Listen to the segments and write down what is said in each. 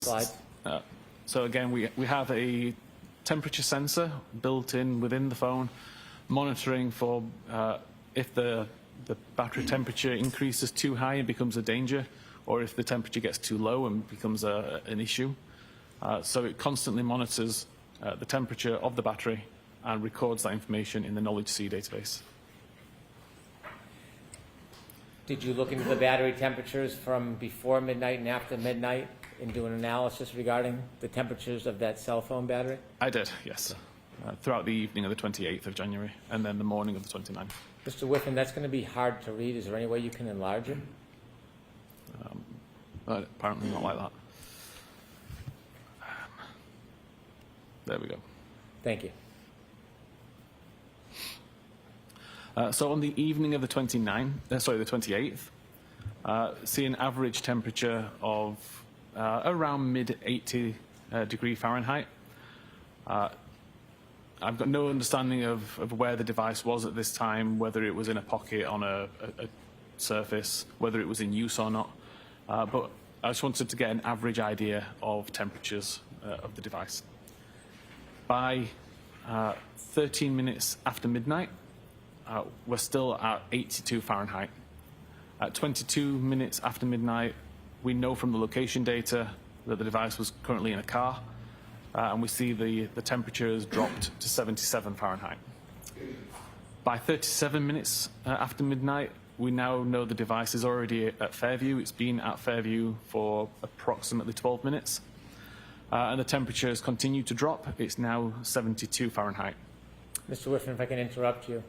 Slide. So again, we have a temperature sensor built in within the phone, monitoring for if the battery temperature increases too high and becomes a danger, or if the temperature gets too low and becomes an issue. So it constantly monitors the temperature of the battery and records that information in the Knowledge C database. Did you look into the battery temperatures from before midnight and after midnight and do an analysis regarding the temperatures of that cell phone battery? I did, yes. Throughout the evening of the 28th of January and then the morning of the 29th. Mr. Whiffen, that's going to be hard to read. Is there any way you can enlarge it? Apparently not like that. There we go. Thank you. So on the evening of the 28th, see an average temperature of around mid-80 degree Fahrenheit. I've got no understanding of where the device was at this time, whether it was in a pocket on a surface, whether it was in use or not. But I just wanted to get an average idea of temperatures of the device. By 13 minutes after midnight, we're still at 82 Fahrenheit. At 22 minutes after midnight, we know from the location data that the device was currently in a car, and we see the temperature has dropped to 77 Fahrenheit. By 37 minutes after midnight, we now know the device is already at Fairview. It's been at Fairview for approximately 12 minutes, and the temperature has continued to drop. It's now 72 Fahrenheit. Mr. Whiffen, if I can interrupt you.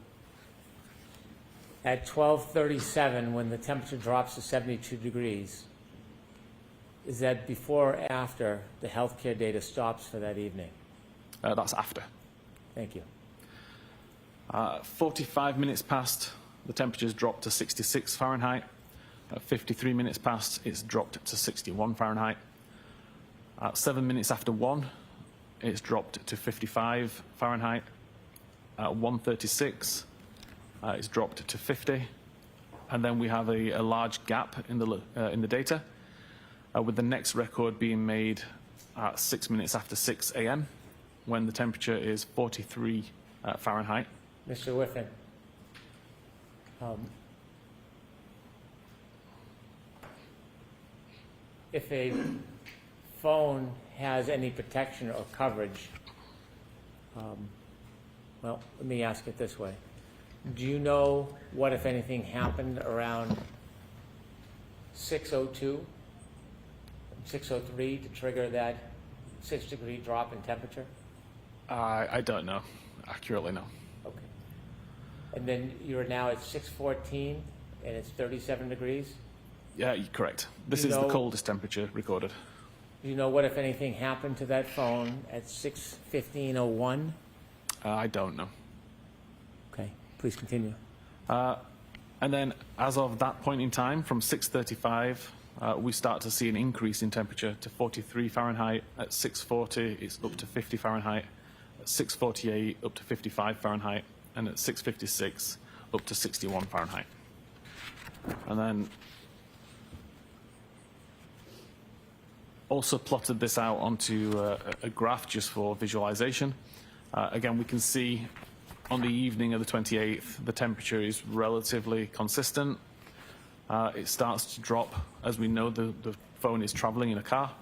At 12:37, when the temperature drops to 72 degrees, is that before or after the healthcare data stops for that evening? That's after. Thank you. 45 minutes past, the temperature's dropped to 66 Fahrenheit. 53 minutes past, it's dropped to 61 Fahrenheit. 7 minutes after 1, it's dropped to 55 Fahrenheit. 1:36, it's dropped to 50. And then we have a large gap in the data, with the next record being made at 6 minutes after 6 a.m., when the temperature is 43 Fahrenheit. Mr. Whiffen, if a phone has any protection or coverage, well, let me ask it this way. Do you know what, if anything, happened around 6:02, 6:03 to trigger that 6-degree drop in temperature? I don't know accurately, no. Okay. And then you're now at 6:14 and it's 37 degrees? Yeah, you're correct. This is the coldest temperature recorded. Do you know what, if anything, happened to that phone at 6:15:01? I don't know. Okay, please continue. And then as of that point in time, from 6:35, we start to see an increase in temperature to 43 Fahrenheit. At 6:40, it's up to 50 Fahrenheit. At 6:48, up to 55 Fahrenheit. And at 6:56, up to 61 Fahrenheit. And then also plotted this out onto a graph just for visualization. Again, we can see on the evening of the 28th, the temperature is relatively consistent. It starts to drop as we know the phone is traveling in a car.